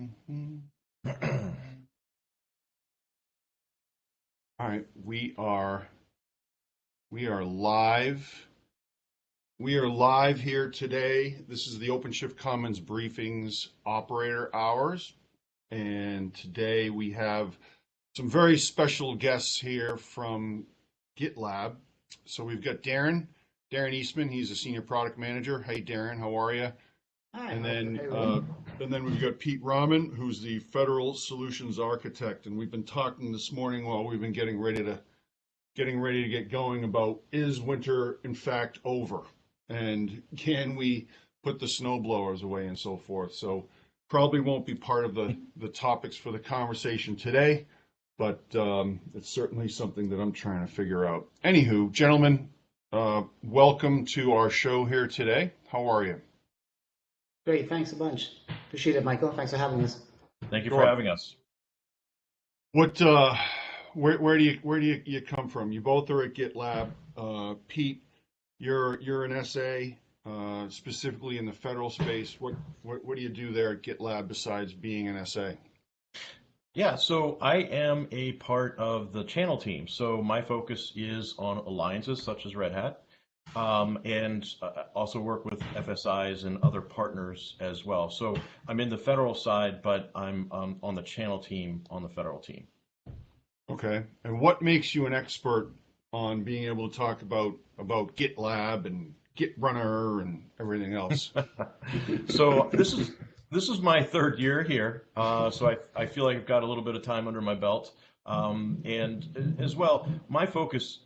All right, we are live. We are live here today. This is the OpenShift Commons Briefings Operator Hours, and today we have some very special guests here from GitLab. So we've got Darren Eastman. He's a senior product manager. Hey, Darren, how are you? Hi. And then we've got Pete Rahman, who's the Federal Solutions Architect. And we've been talking this morning while we've been getting ready to get going about, is winter in fact over? And can we put the snow blowers away and so forth? So probably won't be part of the topics for the conversation today, but it's certainly something that I'm trying to figure out. Anywho, gentlemen, welcome to our show here today. How are you? Great, thanks a bunch. Appreciate it, Michael. Thanks for having us. Thank you for having us. What, where do you come from? You both are at GitLab. Pete, you're an SA, specifically in the federal space. What do you do there at GitLab besides being an SA? Yeah, so I am a part of the channel team. So my focus is on alliances such as Red Hat, and also work with FSIs and other partners as well. So I'm in the federal side, but I'm on the channel team on the federal team. Okay, and what makes you an expert on being able to talk about GitLab and GitRunner and everything else? So this is my third year here, so I feel like I've got a little bit of time under my belt, and as well, my focus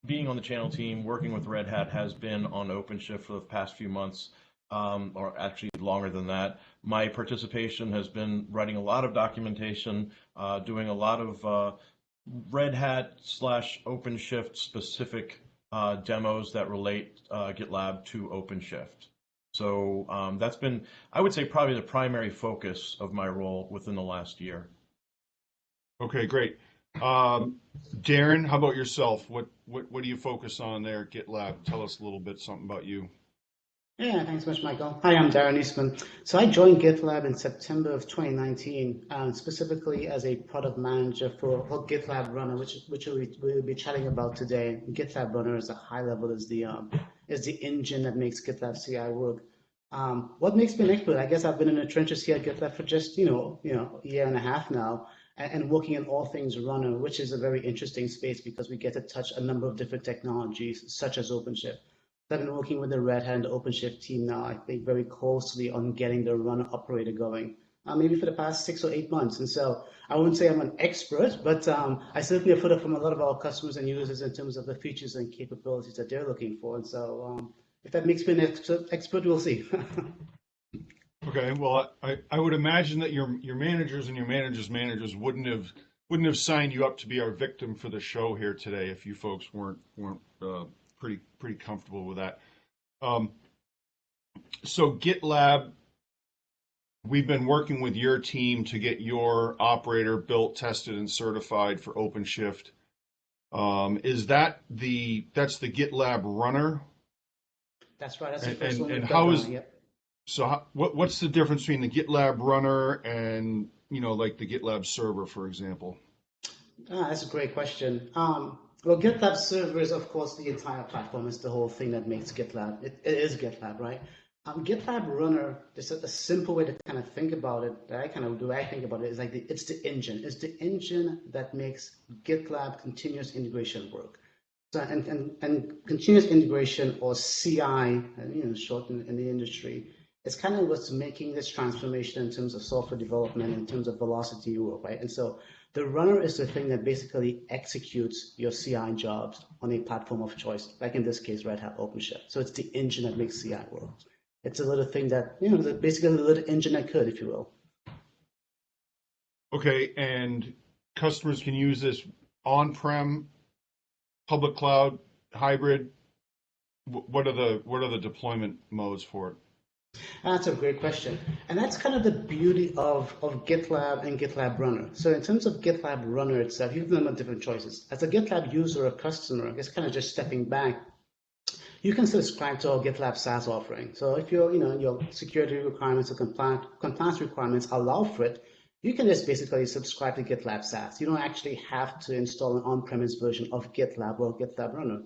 being on the channel team, working with Red Hat, has been on OpenShift for the past few months, or actually longer than that. My participation has been writing a lot of documentation, doing a lot of Red Hat / OpenShift specific demos that relate GitLab to OpenShift. So that's been, I would say, probably the primary focus of my role within the last year. Okay, great. Darren, how about yourself? What do you focus on there at GitLab? Tell us a little bit something about you. Yeah, thanks so much, Michael. Hi, I'm Darren Eastman. So I joined GitLab in September of 2019, specifically as a product manager for GitLab Runner, which we'll be chatting about today. GitLab Runner is a high level, is the engine that makes GitLab CI work. What makes me an expert? I guess I've been in the trenches here at GitLab for just a year and a half now, and working in all things Runner, which is a very interesting space because we get to touch a number of different technologies, such as OpenShift. I've been working with the Red Hat and the OpenShift team now, I think, very closely on getting the Runner operator going, maybe for the past 6 or 8 months. And so I wouldn't say I'm an expert, but I certainly have heard from a lot of our customers and users in terms of the features and capabilities that they're looking for. And so if that makes me an expert, we'll see. Okay, well, I would imagine that your managers and your managers wouldn't have signed you up to be our victim for the show here today if you folks weren't pretty comfortable with that. So GitLab, we've been working with your team to get your operator built, tested, and certified for OpenShift. That's the GitLab Runner? That's right. That's the first one. So what's the difference between the GitLab Runner and like the GitLab Server, for example? That's a great question. Well, GitLab Server is, of course, the entire platform. It's the whole thing that makes GitLab. It is GitLab, right? GitLab Runner, just a simple way to kind of think about it, that I think about it, is like it's the engine. It's the engine that makes GitLab continuous integration work. So, and continuous integration, or CI, short in the industry, it's kind of what's making this transformation in terms of software development, in terms of velocity work, right? And so the runner is the thing that basically executes your CI jobs on a platform of choice, like in this case, Red Hat OpenShift. So it's the engine that makes CI work. It's a little thing that, basically a little engine that could, if you will. Okay, and customers can use this on-prem, public cloud, hybrid. What are the deployment modes for it? That's a great question. And that's kind of the beauty of GitLab and GitLab Runner. So in terms of GitLab Runner itself, you have a number of different choices. As a GitLab user or customer, I guess kind of just stepping back, you can subscribe to our GitLab SaaS offering. So if your security requirements or compliance requirements allow for it, you can just basically subscribe to GitLab SaaS. You don't actually have to install an on-premise version of GitLab or GitLab Runner.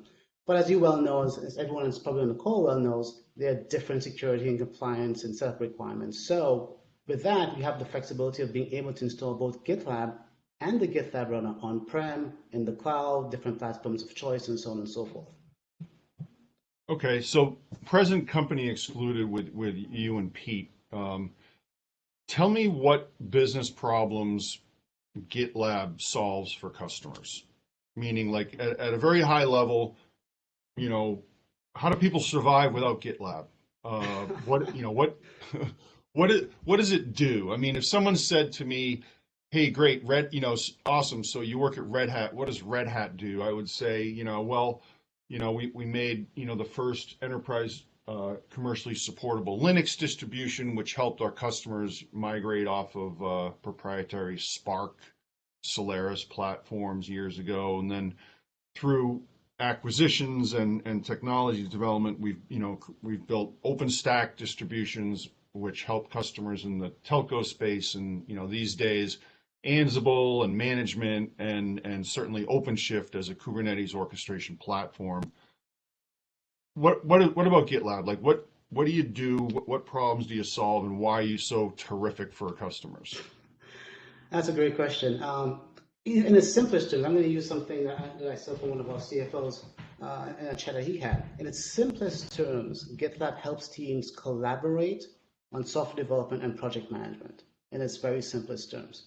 But as you well know, as everyone is probably on the call well knows, there are different security and compliance and setup requirements. So with that, you have the flexibility of being able to install both GitLab and the GitLab Runner on-prem, in the cloud, different platforms of choice, and so on and so forth. Okay, so present company excluded with you and Pete. Tell me what business problems GitLab solves for customers. Meaning, like at a very high level, how do people survive without GitLab? What what does it do? I mean, if someone said to me, "Hey, great, awesome. So you work at Red Hat. What does Red Hat do?" I would say, we made, the first enterprise commercially supportable Linux distribution, which helped our customers migrate off of proprietary Spark Solaris platforms years ago. And then through acquisitions and technology development, we've built OpenStack distributions, which help customers in the telco space. And, these days, Ansible and management and certainly OpenShift as a Kubernetes orchestration platform. What about GitLab? Like what do you do? What problems do you solve, and why are you so terrific for customers? That's a great question. In its simplest terms, I'm going to use something that I saw from one of our CFOs in a chat that he had. In its simplest terms, GitLab helps teams collaborate on software development and project management. In its very simplest terms,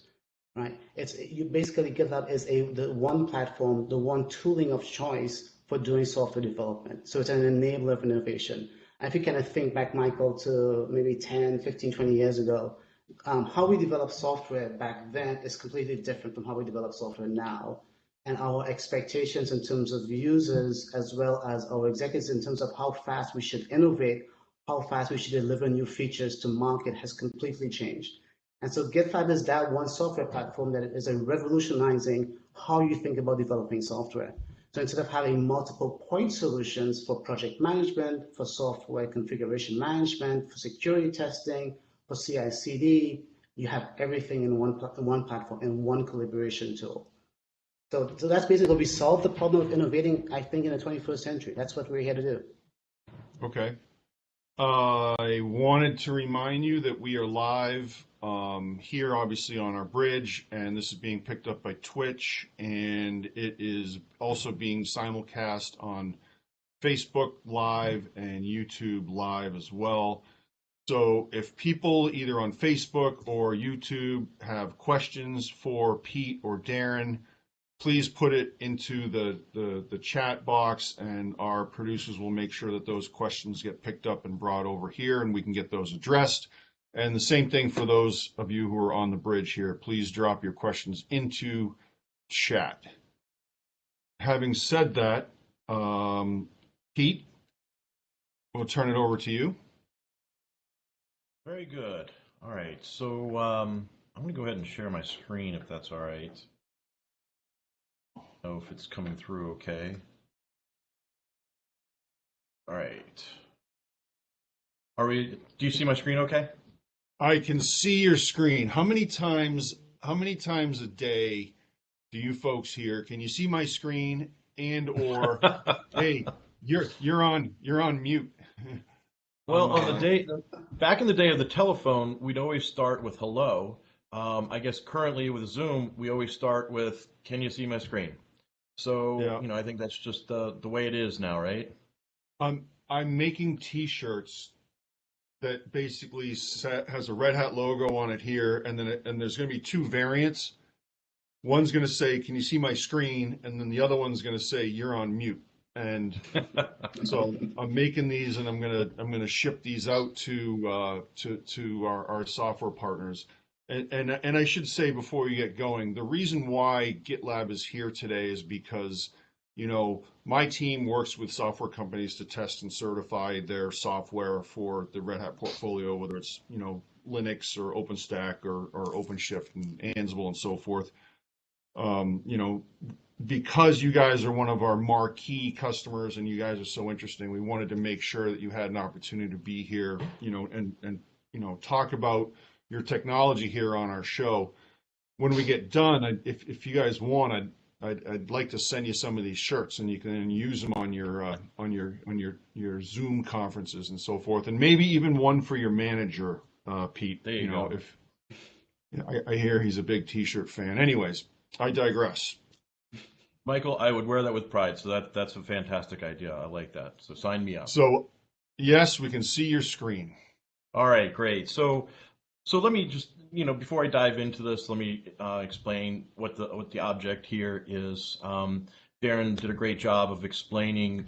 right? Basically GitLab is the one platform, the one tooling of choice for doing software development. So it's an enabler of innovation. And if you kind of think back, Michael, to maybe 10, 15, 20 years ago, how we developed software back then is completely different from how we develop software now. And our expectations in terms of users, as well as our executives in terms of how fast we should innovate, how fast we should deliver new features to market has completely changed. And so GitLab is that one software platform that is revolutionizing how you think about developing software. So instead of having multiple point solutions for project management, for software configuration management, for security testing, for CI/CD, you have everything in one platform, in one collaboration tool. So that's basically, we solve the problem of innovating, I think, in the 21st century. That's what we're here to do. Okay. I wanted to remind you that we are live here, obviously, on our bridge, and this is being picked up by Twitch, and it is also being simulcast on Facebook Live and YouTube Live as well. So if people either on Facebook or YouTube have questions for Pete or Darren, please put it into the chat box, and our producers will make sure that those questions get picked up and brought over here, and we can get those addressed. And the same thing for those of you who are on the bridge here. Please drop your questions into chat. Having said that, Pete, we'll turn it over to you. Very good. All right. So I'm going to go ahead and share my screen if that's all right. Know if it's coming through okay. All right. Do you see my screen okay? I can see your screen. How many times a day do you folks hear, "Can you see my screen?" and or "Hey, you're on mute"? Well, back in the day of the telephone, we'd always start with hello. I guess currently with Zoom, we always start with, "Can you see my screen?" So, Yeah. I think that's just the way it is now, right? I'm making T-shirts that basically has a Red Hat logo on it here, and there's going to be two variants. One's going to say, "Can you see my screen?" and then the other one's going to say, "You're on mute." And so I'm making these, and I'm gonna ship these out to our software partners. And I should say before we get going, the reason why GitLab is here today is because, my team works with software companies to test and certify their software for the Red Hat portfolio, whether it's, Linux or OpenStack or OpenShift and Ansible and so forth. because you guys are one of our marquee customers and you guys are so interesting, we wanted to make sure that you had an opportunity to be here, and talk about your technology here on our show. When we get done, if you guys want, I'd like to send you some of these shirts, and you can use them on your Zoom conferences and so forth, and maybe even one for your manager, Pete. There you go. If I hear he's a big T-shirt fan. Anyways, I digress. Michael, I would wear that with pride. So that's a fantastic idea. I like that. So sign me up. So, yes, we can see your screen. All right, great. So let me just, before I dive into this, let me explain what the object here is. Darren did a great job of explaining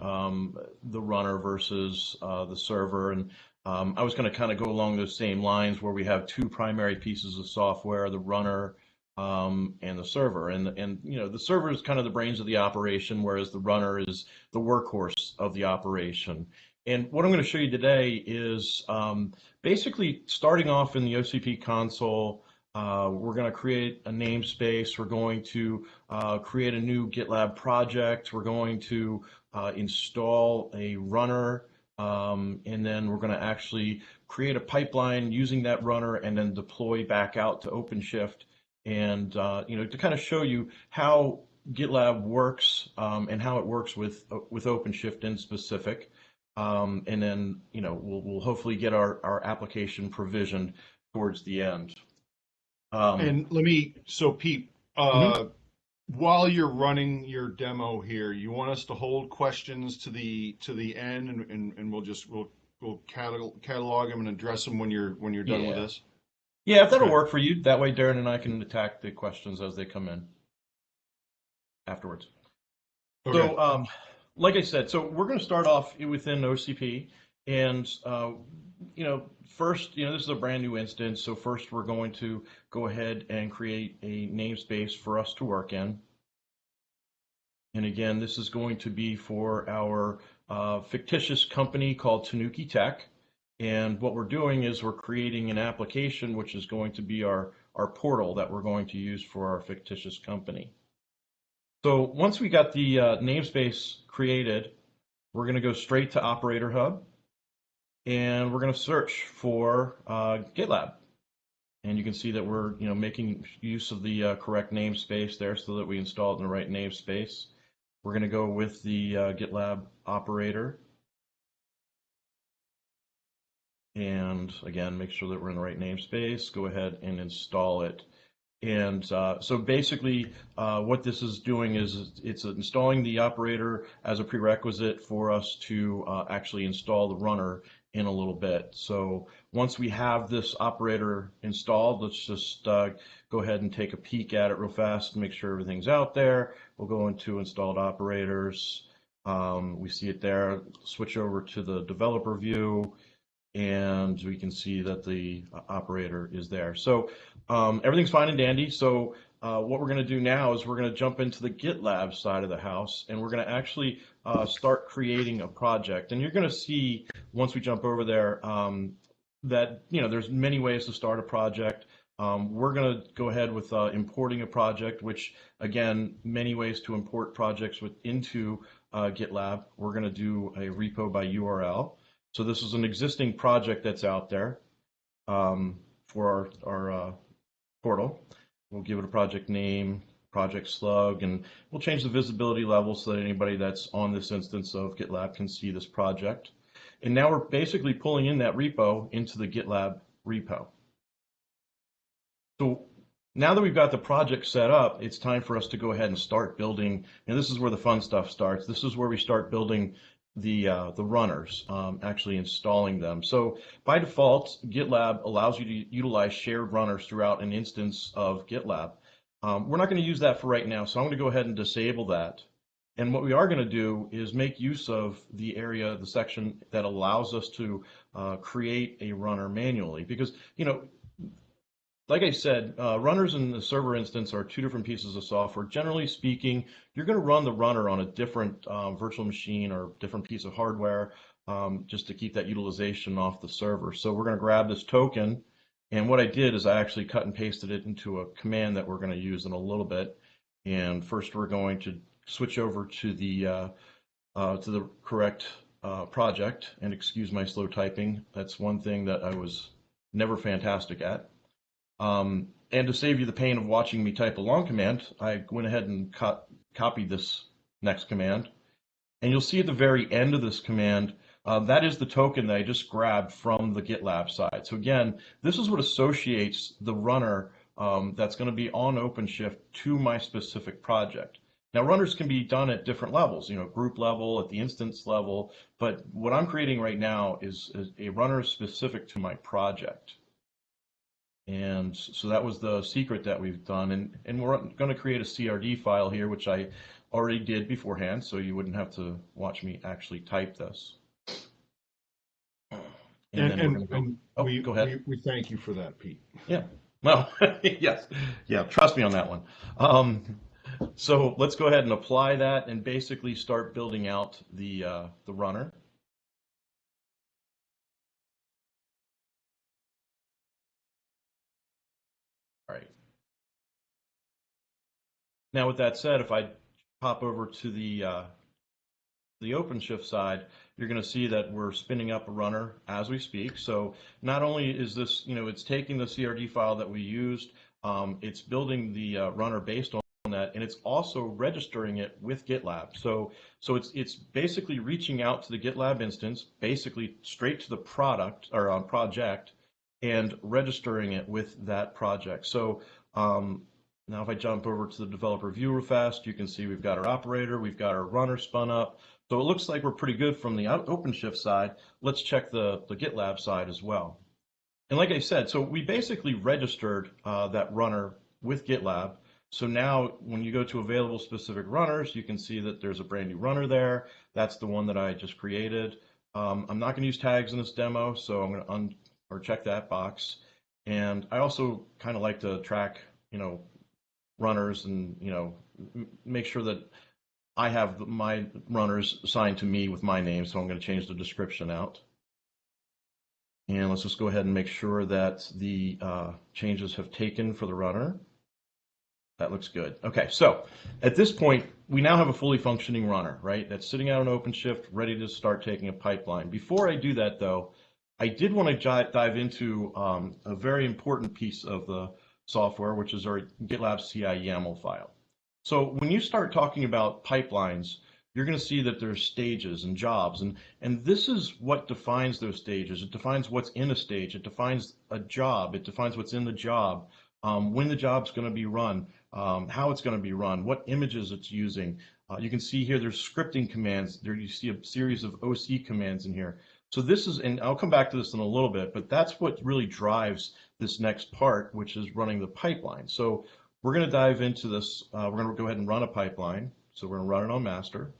the runner versus the server, and I was going to kind of go along those same lines where we have two primary pieces of software: the runner and the server. And the server is kind of the brains of the operation, whereas the runner is the workhorse of the operation. And what I'm going to show you today is basically starting off in the OCP console. We're going to create a namespace. We're going to create a new GitLab project. We're going to install a runner, and then we're going to actually create a pipeline using that runner and then deploy back out to OpenShift, and to kind of show you how GitLab works and how it works with OpenShift in specific. And then we'll hopefully get our application provisioned towards the end. And so Pete, while you're running your demo here, you want us to hold questions to the end, and we'll catalog them and address them when you're done with this. Yeah, if that'll work for you, that way Darren and I can attack the questions as they come in afterwards. Okay. So, like I said, so we're going to start off within OCP, and first, this is a brand new instance. So first, we're going to go ahead and create a namespace for us to work in. And again, this is going to be for our fictitious company called Tanuki Tech. And what we're doing is we're creating an application which is going to be our portal that we're going to use for our fictitious company. So once we got the namespace created, we're going to go straight to Operator Hub, and we're going to search for GitLab. And you can see that we're making use of the correct namespace there so that we install it in the right namespace. We're going to go with the GitLab operator. And again, make sure that we're in the right namespace. Go ahead and install it. And so basically what this is doing is it's installing the operator as a prerequisite for us to actually install the runner in a little bit. So once we have this operator installed, let's just go ahead and take a peek at it real fast and make sure everything's out there. We'll go into installed operators. We see it there. Switch over to the developer view, and we can see that the operator is there. So everything's fine and dandy. So what we're going to do now is we're going to jump into the GitLab side of the house, and we're going to actually start creating a project. And you're going to see once we jump over there that there's many ways to start a project. We're going to go ahead with importing a project, which again, many ways to import projects into GitLab. We're going to do a repo by URL. So this is an existing project that's out there for our portal. We'll give it a project name, project slug, and we'll change the visibility level so that anybody that's on this instance of GitLab can see this project. And now we're basically pulling in that repo into the GitLab repo. So now that we've got the project set up, it's time for us to go ahead and start building. And this is where the fun stuff starts. This is where we start building the runners, actually installing them. So by default, GitLab allows you to utilize shared runners throughout an instance of GitLab. We're not going to use that for right now, so I'm going to go ahead and disable that. And what we are going to do is make use of the area, the section that allows us to create a runner manually. Because, like I said, runners in the server instance are two different pieces of software. Generally speaking, you're going to run the runner on a different virtual machine or different piece of hardware just to keep that utilization off the server. So we're going to grab this token, and what I did is I actually cut and pasted it into a command that we're going to use in a little bit. And first we're going to switch over to the correct project, and excuse my slow typing. That's one thing that I was never fantastic at. And to save you the pain of watching me type a long command, I went ahead and copied this next command. And you'll see at the very end of this command, that is the token that I just grabbed from the GitLab side. So again, this is what associates the runner that's going to be on OpenShift to my specific project. Now, runners can be done at different levels, group level, at the instance level, but what I'm creating right now is a runner specific to my project. And so that was the secret that we've done, and we're going to create a CRD file here, which I already did beforehand, so you wouldn't have to watch me actually type this. Go ahead. We thank you for that, Pete. Yeah. Well, yes. Yeah, trust me on that one. So let's go ahead and apply that and basically start building out the runner. All right. Now, with that said, if I hop over to the OpenShift side, you're going to see that we're spinning up a runner as we speak. So not only is this, it's taking the CRD file that we used, it's building the runner based on that, and it's also registering it with GitLab. So it's basically reaching out to the GitLab instance, basically straight to the product or project, and registering it with that project. So now if I jump over to the developer view real fast, you can see we've got our operator, we've got our runner spun up. So it looks like we're pretty good from the OpenShift side. Let's check the GitLab side as well. And like I said, so we basically registered that runner with GitLab. So now when you go to available specific runners, you can see that there's a brand new runner there. That's the one that I just created. I'm not going to use tags in this demo, so I'm going to check that box. And I also kind of like to track, runners and, make sure that I have my runners assigned to me with my name. So I'm going to change the description out. And let's just go ahead and make sure that the changes have taken for the runner. That looks good. Okay, so at this point, we now have a fully functioning runner, right? That's sitting out on OpenShift, ready to start taking a pipeline. Before I do that, though, I did want to dive into a very important piece of the software, which is our GitLab CI YAML file. So when you start talking about pipelines, you're going to see that there's stages and jobs, and this is what defines those stages. It defines what's in a stage. It defines a job. It defines what's in the job, when the job's going to be run, how it's going to be run, what images it's using. You can see here there's scripting commands. There you see a series of OC commands in here. So this is, and I'll come back to this in a little bit, but that's what really drives this next part, which is running the pipeline. So we're going to dive into this. We're going to go ahead and run a pipeline. So we're going to run it on master.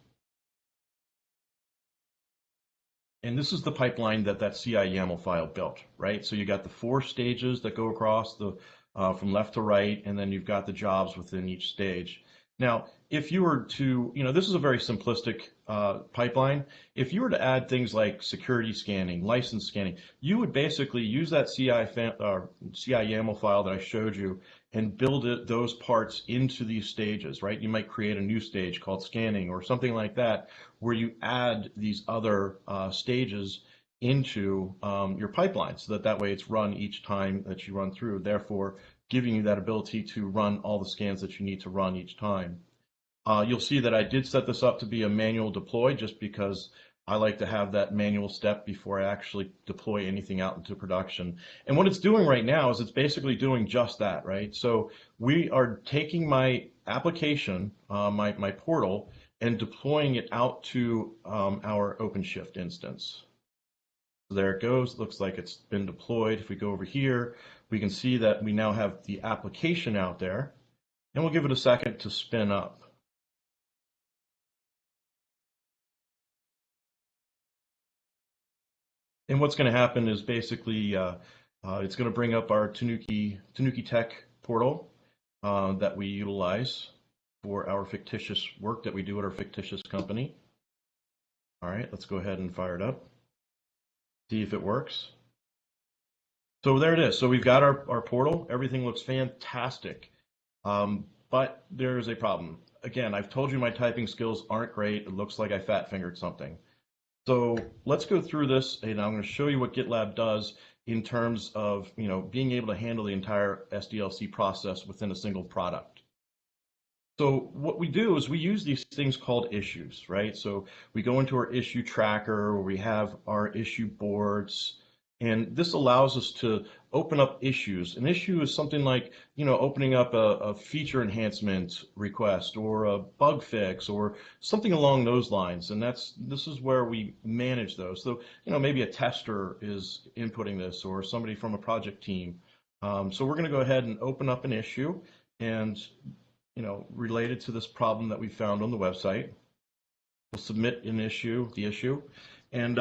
And this is the pipeline that CI YAML file built, right? So you got the 4 stages that go across the from left to right, and then you've got the jobs within each stage. Now, if you were to, this is a very simplistic pipeline. If you were to add things like security scanning, license scanning, you would basically use that CI YAML file that I showed you and build those parts into these stages, right? You might create a new stage called scanning or something like that, where you add these other stages into your pipeline, so that way it's run each time that you run through, therefore giving you that ability to run all the scans that you need to run each time. You'll see that I did set this up to be a manual deploy just because I like to have that manual step before I actually deploy anything out into production. And what it's doing right now is it's basically doing just that, right? So we are taking my application, my portal, and deploying it out to our OpenShift instance. So there it goes. Looks like it's been deployed. If we go over here, we can see that we now have the application out there, and we'll give it a second to spin up. And what's going to happen is basically it's going to bring up our Tanuki Tech portal that we utilize for our fictitious work that we do at our fictitious company. All right, let's go ahead and fire it up. See if it works. So there it is. So we've got our portal. Everything looks fantastic. but there's a problem. Again, I've told you my typing skills aren't great. It looks like I fat fingered something. So let's go through this, and I'm going to show you what GitLab does in terms of being able to handle the entire SDLC process within a single product. So what we do is we use these things called issues, right? So we go into our issue tracker where we have our issue boards, and this allows us to open up issues. An issue is something like, opening up a feature enhancement request or a bug fix or something along those lines. And this is where we manage those. So, maybe a tester is inputting this or somebody from a project team. So we're going to go ahead and open up an issue and related to this problem that we found on the website. We'll submit the issue, and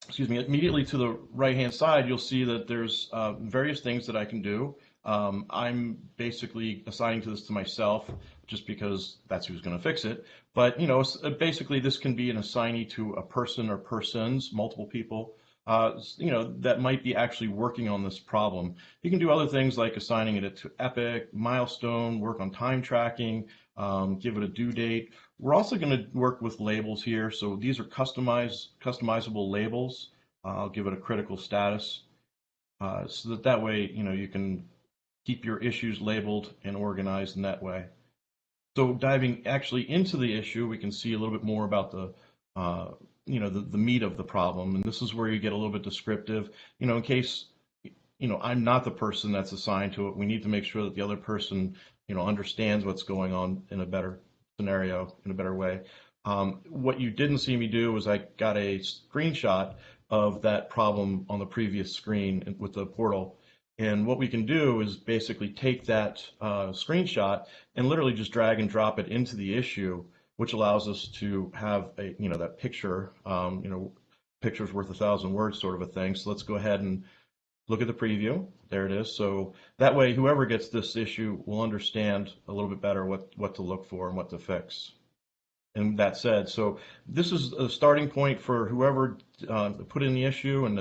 excuse me, immediately to the right-hand side, you'll see that there's various things that I can do. I'm basically assigning this to myself just because that's who's going to fix it. But basically, this can be an assignee to a person or persons, multiple people. That might be actually working on this problem. You can do other things like assigning it to epic, milestone, work on time tracking, give it a due date. We're also going to work with labels here. So these are customizable labels. I'll give it a critical status so that way, you can keep your issues labeled and organized in that way. So diving actually into the issue, we can see a little bit more about the the meat of the problem, and this is where you get a little bit descriptive. In case I'm not the person that's assigned to it, we need to make sure that the other person understands what's going on in a better scenario, in a better way. What you didn't see me do was I got a screenshot of that problem on the previous screen with the portal. And what we can do is basically take that screenshot and literally just drag and drop it into the issue, which allows us to have a, that picture, picture's worth 1,000 words sort of a thing. So let's go ahead and look at the preview. There it is. So that way, whoever gets this issue will understand a little bit better what to look for and what to fix. And that said, so this is a starting point for whoever put in the issue, and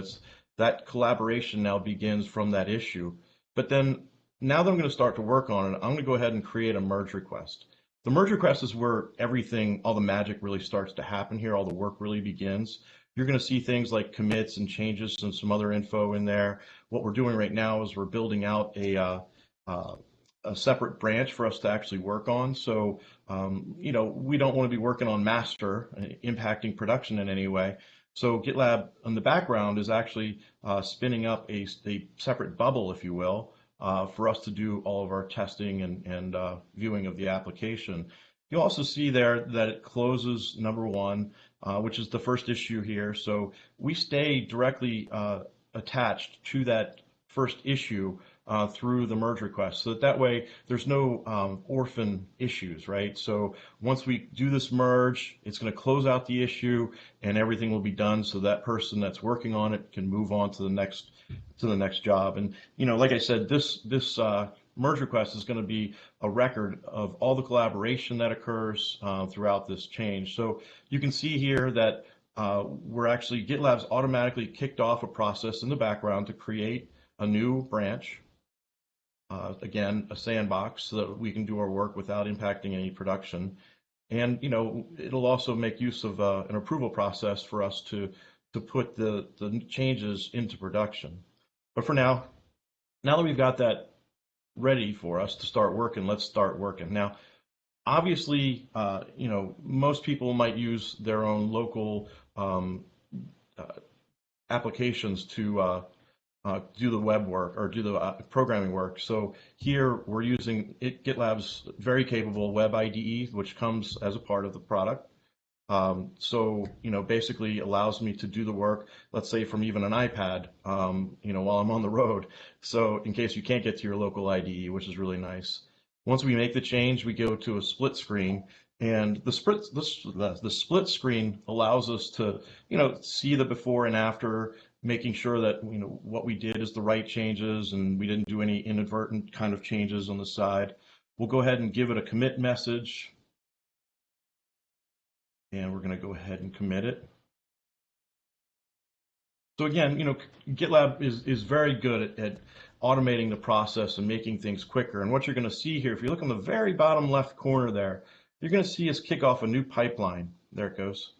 that collaboration now begins from that issue. But then now that I'm going to start to work on it, I'm going to go ahead and create a merge request. The merge request is where everything, all the magic really starts to happen here, all the work really begins. You're going to see things like commits and changes and some other info in there. What we're doing right now is we're building out a separate branch for us to actually work on. So, we don't want to be working on master, impacting production in any way. So GitLab in the background is actually spinning up a separate bubble, if you will, for us to do all of our testing and viewing of the application. You'll also see there that it closes number 1, which is the first issue here. So we stay directly attached to that first issue through the merge request. So that way there's no orphan issues, right? So once we do this merge, it's going to close out the issue and everything will be done so that person that's working on it can move on to the next job. And like I said, this merge request is going to be a record of all the collaboration that occurs throughout this change. So you can see here that GitLab's automatically kicked off a process in the background to create a new branch. Again, a sandbox so that we can do our work without impacting any production. And it'll also make use of an approval process for us to put the changes into production. But for now that we've got that ready for us to start working, let's start working. Now, obviously, most people might use their own local applications to do the web work or do the programming work. So here we're using GitLab's very capable web IDE, which comes as a part of the product. So basically allows me to do the work, let's say from even an iPad, while I'm on the road. So in case you can't get to your local IDE, which is really nice. Once we make the change, we go to a split screen, and the split screen allows us to, see the before and after, making sure that what we did is the right changes and we didn't do any inadvertent kind of changes on the side. We'll go ahead and give it a commit message, and we're going to go ahead and commit it. So again, GitLab is very good at automating the process and making things quicker. And what you're going to see here, if you look on the very bottom left corner there, you're going to see us kick off a new pipeline. There it goes.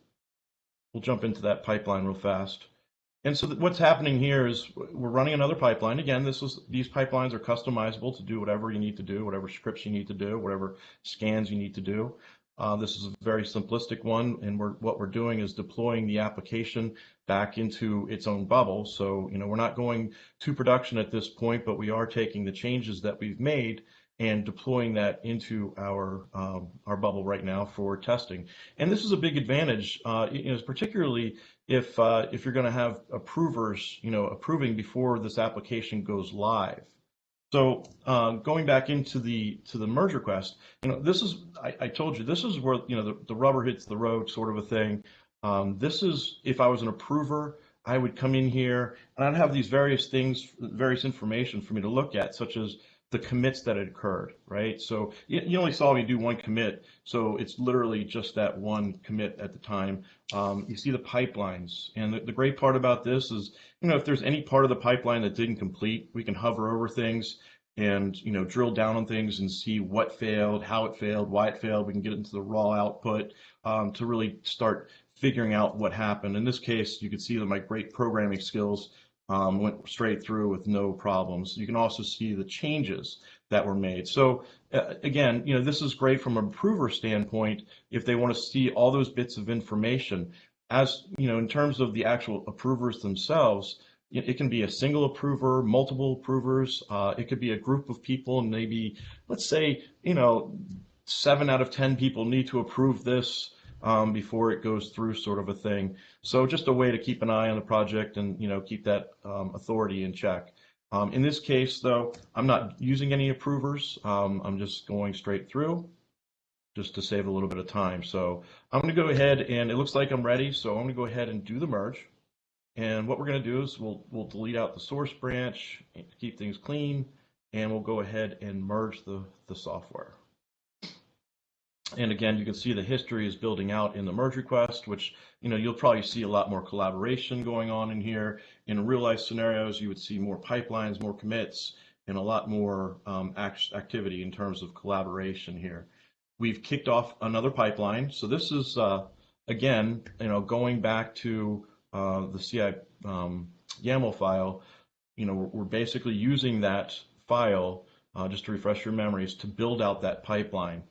We'll jump into that pipeline real fast. And so what's happening here is we're running another pipeline. Again, these pipelines are customizable to do whatever you need to do, whatever scripts you need to do, whatever scans you need to do. This is a very simplistic one, and what we're doing is deploying the application back into its own bubble. So, we're not going to production at this point, but we are taking the changes that we've made and deploying that into our bubble right now for testing. And this is a big advantage, particularly if you're going to have approvers, approving before this application goes live. So going back into the merge request, this is I told you this is where the rubber hits the road, sort of a thing. This is if I was an approver, I would come in here and I'd have these various things, various information for me to look at, such as the commits that had occurred, right? So you only saw me do one commit, so it's literally just that one commit at the time. You see the pipelines, and the great part about this is, if there's any part of the pipeline that didn't complete, we can hover over things and drill down on things and see what failed, how it failed, why it failed. We can get into the raw output to really start figuring out what happened. In this case, you can see that my great programming skills went straight through with no problems. You can also see the changes that were made. So again, this is great from an approver standpoint if they want to see all those bits of information. As in terms of the actual approvers themselves, it can be a single approver, multiple approvers. It could be a group of people, and maybe, let's say, 7 out of 10 people need to approve this before it goes through, sort of a thing. So just a way to keep an eye on the project and keep that authority in check. In this case, though, I'm not using any approvers. I'm just going straight through, just to save a little bit of time. So I'm going to go ahead, and it looks like I'm ready. So I'm going to go ahead and do the merge. And what we're going to do is we'll delete out the source branch, keep things clean, and we'll go ahead and merge the software. And again, you can see the history is building out in the merge request, which you'll probably see a lot more collaboration going on in here. In real life scenarios, you would see more pipelines, more commits, and a lot more activity in terms of collaboration here. We've kicked off another pipeline. So this is again, going back to the CI YAML file. We're basically using that file just to refresh your memories to build out that pipeline.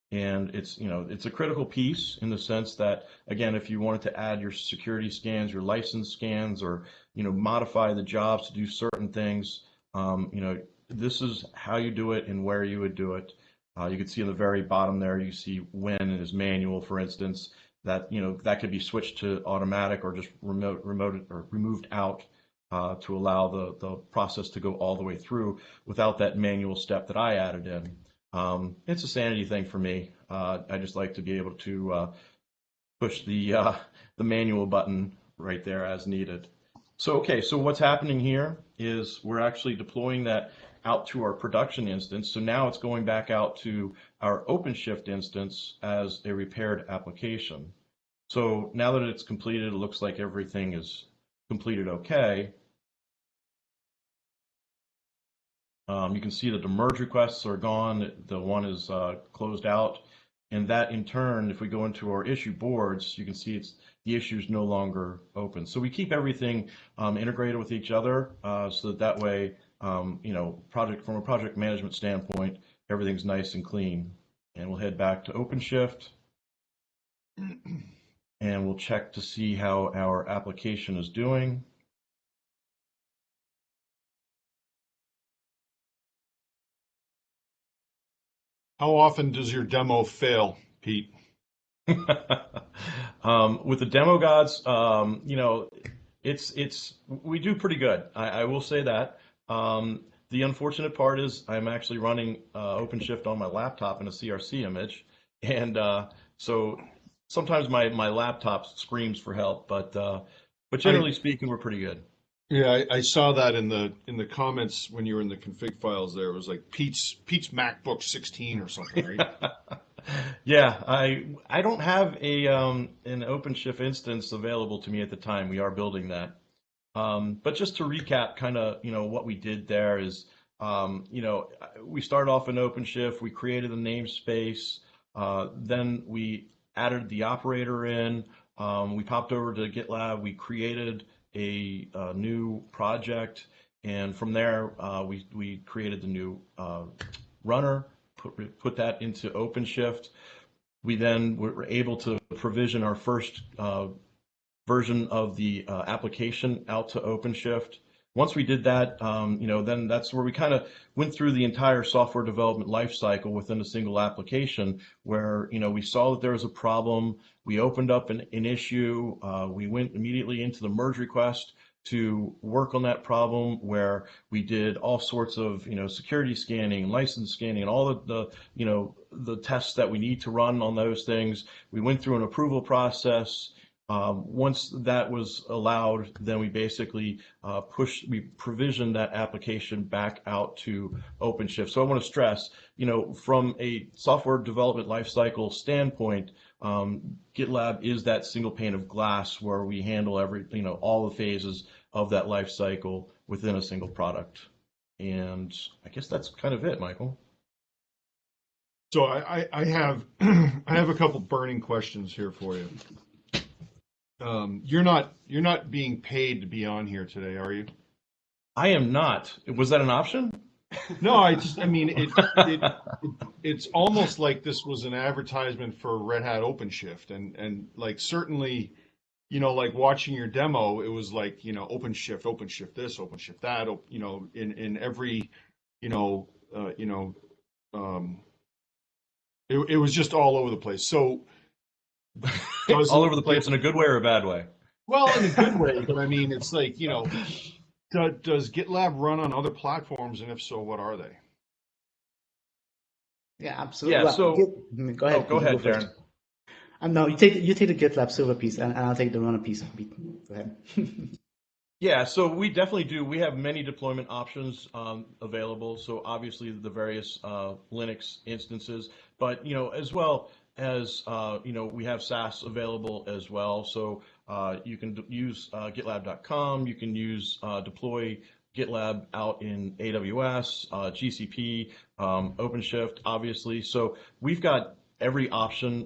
And it's a critical piece in the sense that, again, if you wanted to add your security scans, your license scans, or modify the jobs to do certain things, this is how you do it and where you would do it. You can see in the very bottom there, you see when it is manual, for instance, that that could be switched to automatic or just remoted or removed out to allow the process to go all the way through without that manual step that I added in. It's a sanity thing for me. I just like to be able to push the manual button right there as needed. So, okay, so what's happening here is we're actually deploying that out to our production instance. So now it's going back out to our OpenShift instance as a repaired application. So now that it's completed, it looks like everything is completed okay. You can see that the merge requests are gone. The one is closed out. And that in turn, if we go into our issue boards, you can see the issue is no longer open. So we keep everything integrated with each other so that way, from a project management standpoint, everything's nice and clean. And we'll head back to OpenShift. And we'll check to see how our application is doing. How often does your demo fail, Pete? With the demo gods, we do pretty good. I will say that. The unfortunate part is I'm actually running OpenShift on my laptop in a CRC image, and so sometimes my laptop screams for help. But generally speaking, we're pretty good. Yeah, I saw that in the comments when you were in the config files there. It was like Pete's MacBook 16 or something, right? Yeah, I don't have an OpenShift instance available to me at the time. We are building that. But just to recap, kind of, what we did there is, we started off in OpenShift, we created a namespace, then we added the operator in, we popped over to GitLab, we created a new project, and from there, we created the new runner, put that into OpenShift. We then were able to provision our first version of the application out to OpenShift. Once we did that, then that's where we kind of went through the entire software development lifecycle within a single application, where we saw that there was a problem. We opened up an issue. We went immediately into the merge request to work on that problem, where we did all sorts of security scanning, license scanning, and all the tests that we need to run on those things. We went through an approval process. Once that was allowed, then we basically we provisioned that application back out to OpenShift. So I want to stress, from a software development lifecycle standpoint, GitLab is that single pane of glass where we handle all the phases of that lifecycle within a single product. And I guess that's kind of it, Michael. So I have I have a couple burning questions here for you. You're not being paid to be on here today, are you? I am not. Was that an option? No, I mean, it's almost like this was an advertisement for Red Hat OpenShift, and like certainly, like watching your demo, it was like, OpenShift this, OpenShift that, in every, it was just all over the place. So all over the place in a good way or a bad way? Well, in a good way, but I mean, it's like, does GitLab run on other platforms, and if so, what are they? Yeah, absolutely. Yeah, so go ahead. Go ahead, Darren. No, you take the GitLab server piece, and I'll take the runner piece. Go ahead. Yeah, so we definitely do. We have many deployment options available. So obviously the various Linux instances, but as well as we have SaaS available as well. So you can use GitLab.com. You can use deploy GitLab out in AWS, GCP, OpenShift, obviously. So we've got every option,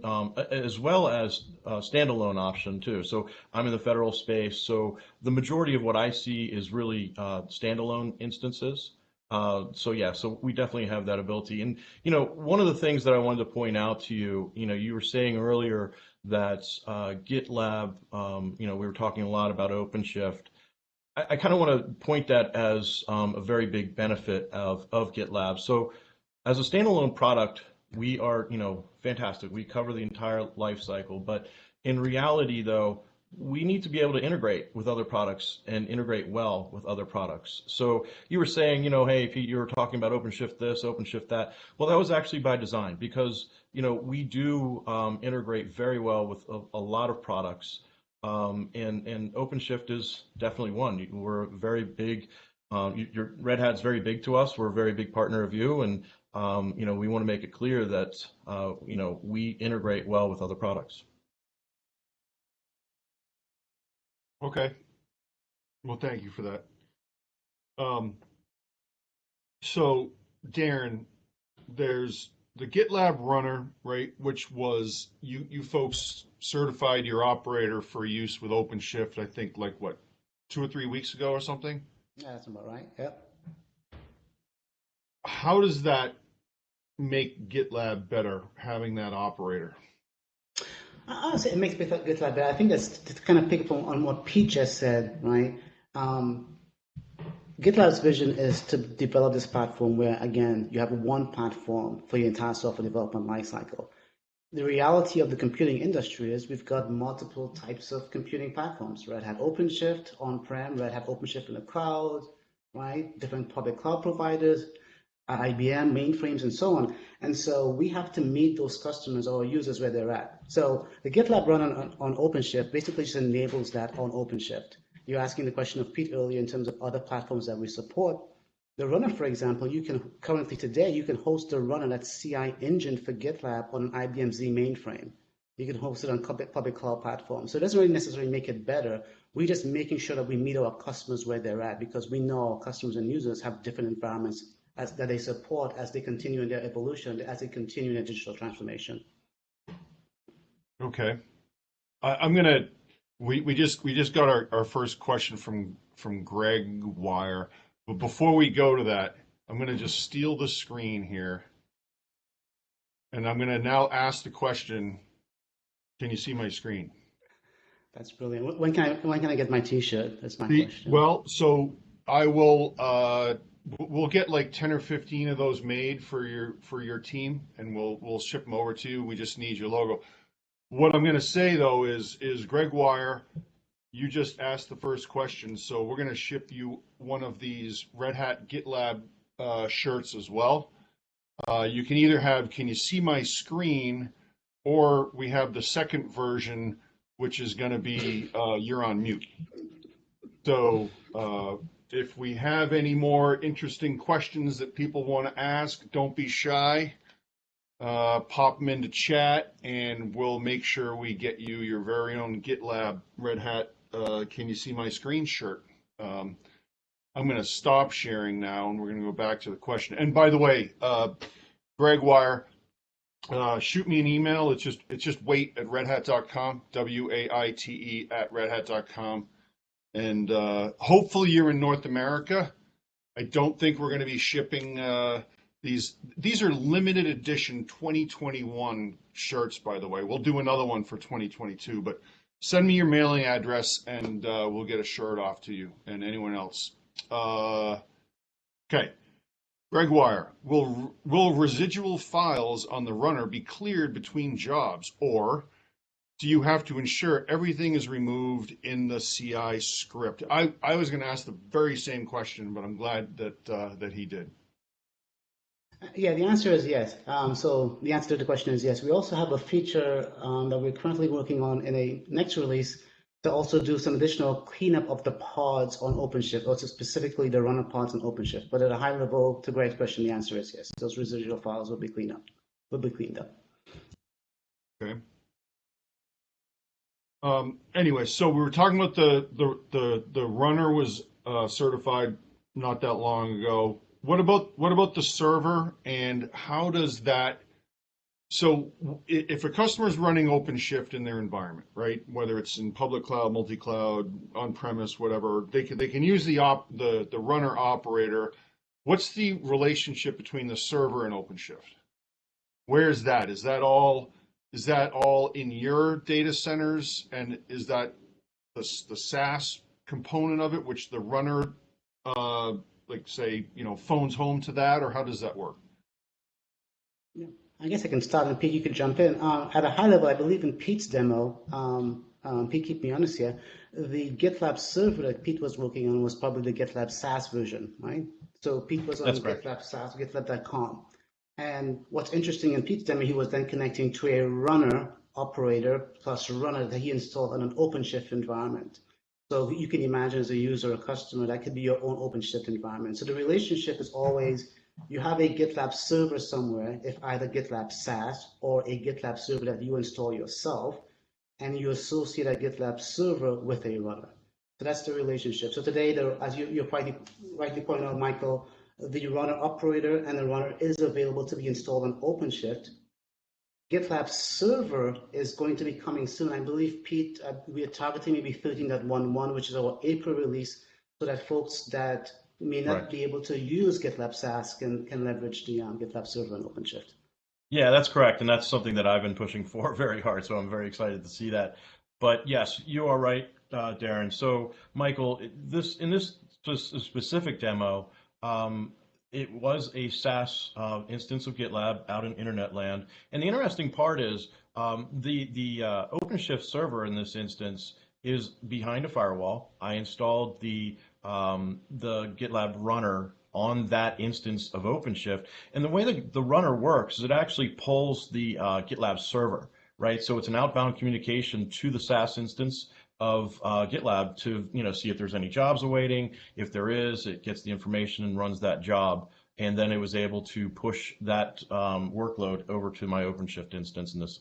as well as standalone option too. So I'm in the federal space, so the majority of what I see is really standalone instances. So yeah, so we definitely have that ability. And one of the things that I wanted to point out to you, you were saying earlier that GitLab, we were talking a lot about OpenShift. I kind of want to point that as a very big benefit of GitLab. So as a standalone product, we are, fantastic. We cover the entire life cycle, but in reality, though, we need to be able to integrate with other products and integrate well with other products. So you were saying, hey, Pete, you were talking about OpenShift this, OpenShift that. Well, that was actually by design, because, we do integrate very well with a lot of products. And OpenShift is definitely one. We're very big. Your Red Hat's very big to us. We're a very big partner of you, and we want to make it clear that we integrate well with other products. Okay. Well, thank you for that. So, Darren, there's the GitLab runner, right? Which was you folks certified your operator for use with OpenShift, I think, like what, 2 or 3 weeks ago or something? Yeah, that's about right. Yep. How does that make GitLab better, having that operator? Honestly, it makes GitLab better. I think that's to kind of pick up on what Pete just said, right? GitLab's vision is to develop this platform where, again, you have one platform for your entire software development lifecycle. The reality of the computing industry is we've got multiple types of computing platforms. Red Hat OpenShift on-prem, Red Hat OpenShift in the cloud, right? Different public cloud providers, IBM, mainframes, and so on. And so we have to meet those customers or users where they're at. So the GitLab run on OpenShift basically just enables that on OpenShift. You're asking the question of Pete earlier in terms of other platforms that we support. The runner, for example, you can currently today, you can host a runner that's CI engine for GitLab on an IBM Z mainframe. You can host it on public cloud platforms. So it doesn't really necessarily make it better. We're just making sure that we meet our customers where they're at, because we know our customers and users have different environments that they support as they continue in their evolution, as they continue in their digital transformation. Okay. I'm gonna, we just got our first question from Greg Wire. But before we go to that, I'm gonna just steal the screen here. And I'm gonna now ask the question, can you see my screen? That's brilliant. When can I get my T-shirt? That's my question. Well, so I will, we'll get like 10 or 15 of those made for your team, and we'll ship them over to you. We just need your logo. What I'm going to say though is Greg Wire, you just asked the first question, so we're going to ship you one of these Red Hat GitLab shirts as well. You can either have "Can you see my screen?" or we have the second version, which is going to be "You're on mute." So if we have any more interesting questions that people want to ask, don't be shy. Pop them into chat, and we'll make sure we get you your very own GitLab Red Hat "Can you see my screen?" shirt. I'm going to stop sharing now, and we're going to go back to the question. And by the way, Greg Wire, shoot me an email. It's just wait@redhat.com, WAITE @redhat.com. And hopefully you're in North America. I don't think we're going to be shipping these. These are limited edition 2021 shirts, by the way. We'll do another one for 2022, but send me your mailing address and we'll get a shirt off to you and anyone else. Okay. Greg Wire, will residual files on the runner be cleared between jobs, or do you have to ensure everything is removed in the CI script? I was going to ask the very same question, but I'm glad that he did. Yeah, the answer is yes. So the answer to the question is yes. We also have a feature that we're currently working on in a next release to also do some additional cleanup of the pods on OpenShift, also specifically the runner pods on OpenShift. But at a high level, to Greg's question, the answer is yes. Those residual files will be cleaned up. Okay. Anyway, so we were talking about the runner was certified not that long ago. What about the server, and how does that? So if a customer is running OpenShift in their environment, right, whether it's in public cloud, multi-cloud, on-premise, whatever, they can use the runner operator. What's the relationship between the server and OpenShift? Where is that? Is that all in your data centers, and is that the SaaS component of it, which the runner, like say, phones home to that, or how does that work? Yeah. I guess I can start, and Pete, you can jump in. At a high level, I believe in Pete's demo, Pete, keep me honest here, the GitLab server that Pete was working on was probably the GitLab SaaS version, right? So Pete was on GitLab SaaS, GitLab.com. And what's interesting in Pete's demo, he was then connecting to a runner operator plus runner that he installed on an OpenShift environment. So you can imagine as a user or customer, that could be your own OpenShift environment. So the relationship is always, you have a GitLab server somewhere, if either GitLab SaaS or a GitLab server that you install yourself, and you associate a GitLab server with a runner. So that's the relationship. So today, as you're rightly pointing out, Michael, the runner operator and the runner is available to be installed on OpenShift. GitLab server is going to be coming soon. I believe, Pete, we are targeting maybe 13.11, which is our April release, so that folks that may not be able to use GitLab SaaS can leverage the GitLab server on OpenShift. Yeah, that's correct, and that's something that I've been pushing for very hard, so I'm very excited to see that. But yes, you are right, Darren. So, Michael, in this specific demo, it was a SaaS instance of GitLab out in internet land. And the interesting part is the OpenShift server in this instance is behind a firewall. I installed the GitLab runner on that instance of OpenShift. And the way that the runner works is it actually pulls the GitLab server, right? So it's an outbound communication to the SaaS instance of GitLab to see if there's any jobs awaiting. If there is, it gets the information and runs that job. And then it was able to push that workload over to my OpenShift instance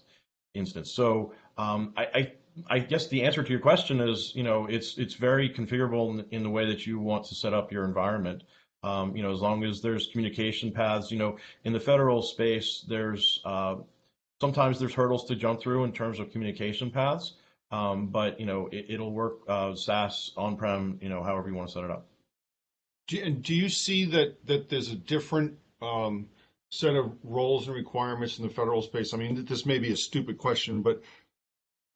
instance. So I guess the answer to your question is, it's very configurable in the way that you want to set up your environment. As long as there's communication paths, in the federal space, sometimes there's hurdles to jump through in terms of communication paths. But it'll work SaaS on-prem, however you want to set it up. Do you see that there's a different set of roles and requirements in the federal space? I mean, this may be a stupid question, but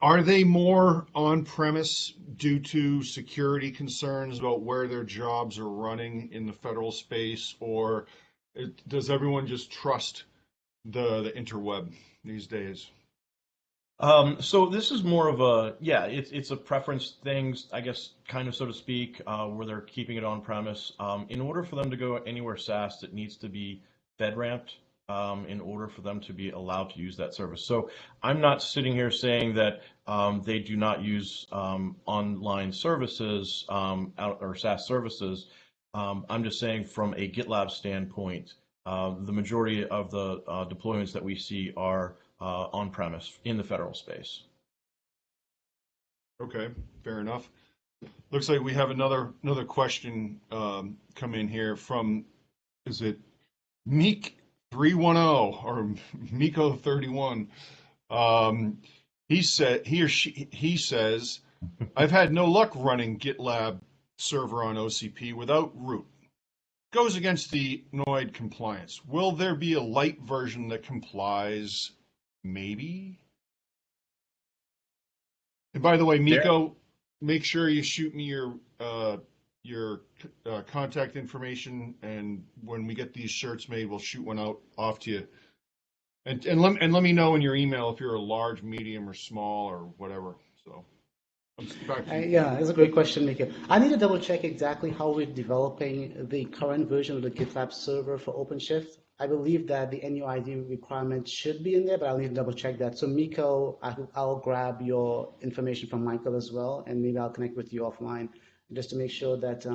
are they more on-premise due to security concerns about where their jobs are running in the federal space, or does everyone just trust the interweb these days? So this is more of it's a preference thing, I guess, kind of, so to speak, where they're keeping it on premise. In order for them to go anywhere SaaS, it needs to be FedRamped in order for them to be allowed to use that service. So I'm not sitting here saying that they do not use online services or SaaS services. I'm just saying from a GitLab standpoint, the majority of the deployments that we see are on-premise in the federal space. Okay, fair enough. Looks like we have another question come in here from, is it Meek 310 or Miko 31? He says, I've had no luck running GitLab server on OCP without root. Goes against the NOID compliance. Will there be a light version that complies? Maybe. And by the way, Miko, make sure you shoot me your contact information, and when we get these shirts made, we'll shoot one off to you. And let me know in your email if you're a large, medium, or small, or whatever. So, back to you. Yeah, it's a great question, Mika. I need to double check exactly how we're developing the current version of the GitLab server for OpenShift. I believe that the NUID requirement should be in there, but I'll need to double check that. So Miko, I'll grab your information from Michael as well, and maybe I'll connect with you offline just to make sure that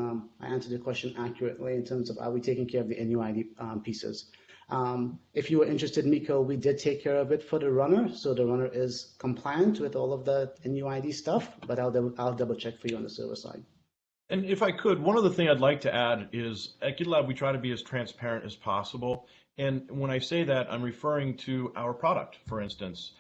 I answered your question accurately in terms of are we taking care of the NUID pieces. If you were interested, Miko, we did take care of it for the runner. So the runner is compliant with all of the NUID stuff, but I'll double check for you on the server side. And if I could, one other thing I'd like to add is at GitLab, we try to be as transparent as possible. And when I say that, I'm referring to our product, for instance.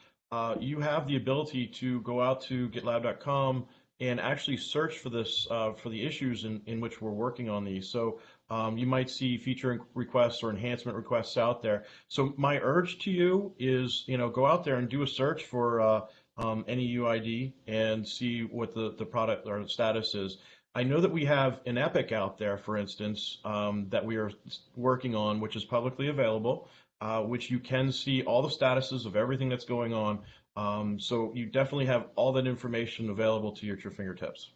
You have the ability to go out to gitlab.com and actually search for this, for the issues in which we're working on these. So you might see feature requests or enhancement requests out there. So my urge to you is, go out there and do a search for any UID and see what the product or status is. I know that we have an epic out there, for instance, that we are working on, which is publicly available, which you can see all the statuses of everything that's going on. So you definitely have all that information available to your fingertips.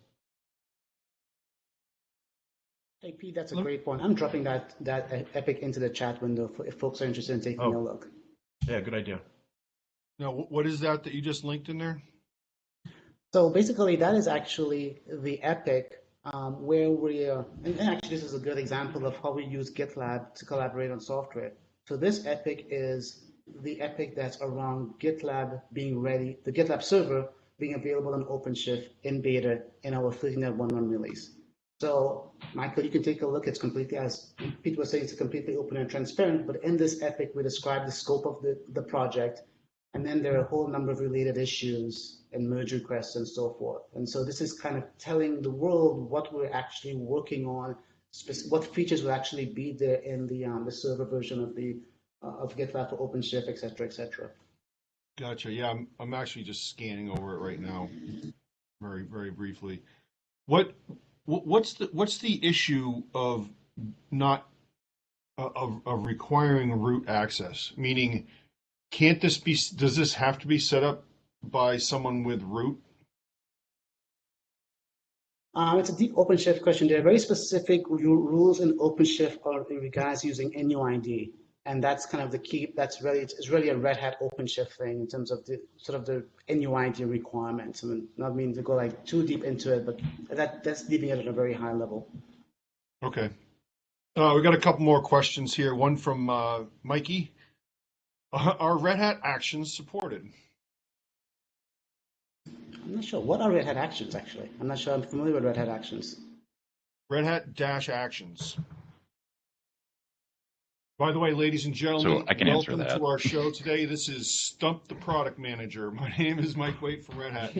Hey, Pete, that's a great point. I'm dropping that epic into the chat window if folks are interested in taking a look. Yeah, good idea. Now, what is that you just linked in there? So basically, that is actually the epic where and actually this is a good example of how we use GitLab to collaborate on software. So this epic is the epic that's around GitLab being ready, the GitLab server being available on OpenShift in beta in our 13.11 release. So Michael, you can take a look. It's completely, as Pete was saying, it's completely open and transparent, but in this epic, we describe the scope of the project, and then there are a whole number of related issues and merge requests and so forth. And so this is kind of telling the world what we're actually working on, what features will actually be there in the server version of GitLab for OpenShift, et cetera, et cetera. Gotcha. Yeah, I'm actually just scanning over it right now, very, very briefly. What's the issue of not of requiring root access? Meaning, does this have to be set up by someone with root? It's a deep OpenShift question. There are very specific rules in OpenShift in regards using NUID, and that's kind of the key. It's really a Red Hat OpenShift thing in terms of the sort of the NUID requirements. I mean, not meaning to go like too deep into it, but that's leaving it at a very high level. Okay. We got a couple more questions here. One from Mikey. Are Red Hat actions supported? I'm not sure. What are Red Hat Actions, actually? I'm not sure I'm familiar with Red Hat Actions. Red Hat dash actions. By the way, ladies and gentlemen, So I can answer welcome that. to our show today. This is Stump the Product Manager. My name is Mike Waite from Red Hat.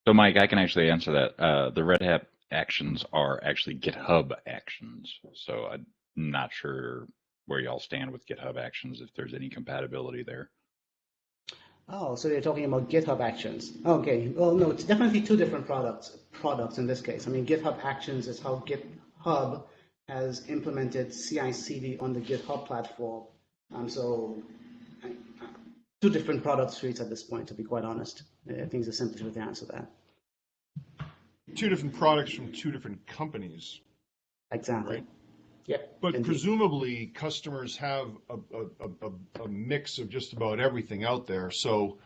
So Mike, I can actually answer that. The Red Hat actions are actually GitHub actions. So I'm not sure where y'all stand with GitHub actions, if there's any compatibility there. Oh, so you're talking about GitHub Actions. Okay, well, no, it's definitely two different products in this case. I mean, GitHub Actions is how GitHub has implemented CI/CD on the GitHub platform. So two different product suites at this point, to be quite honest. I think it's the simplest way to answer that. Two different products from two different companies. Exactly. Right. Yep. But indeed. presumably customers have a mix of just about everything out there. So,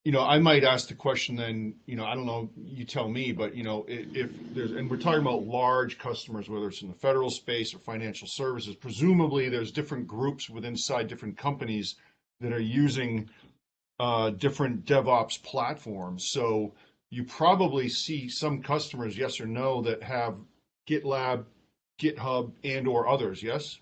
I might ask the question then, I don't know, you tell me, but, if there's, and we're talking about large customers, whether it's in the federal space or financial services, presumably there's different groups inside different companies that are using different DevOps platforms. So you probably see some customers, yes or no, that have GitLab, GitHub, and or others, yes?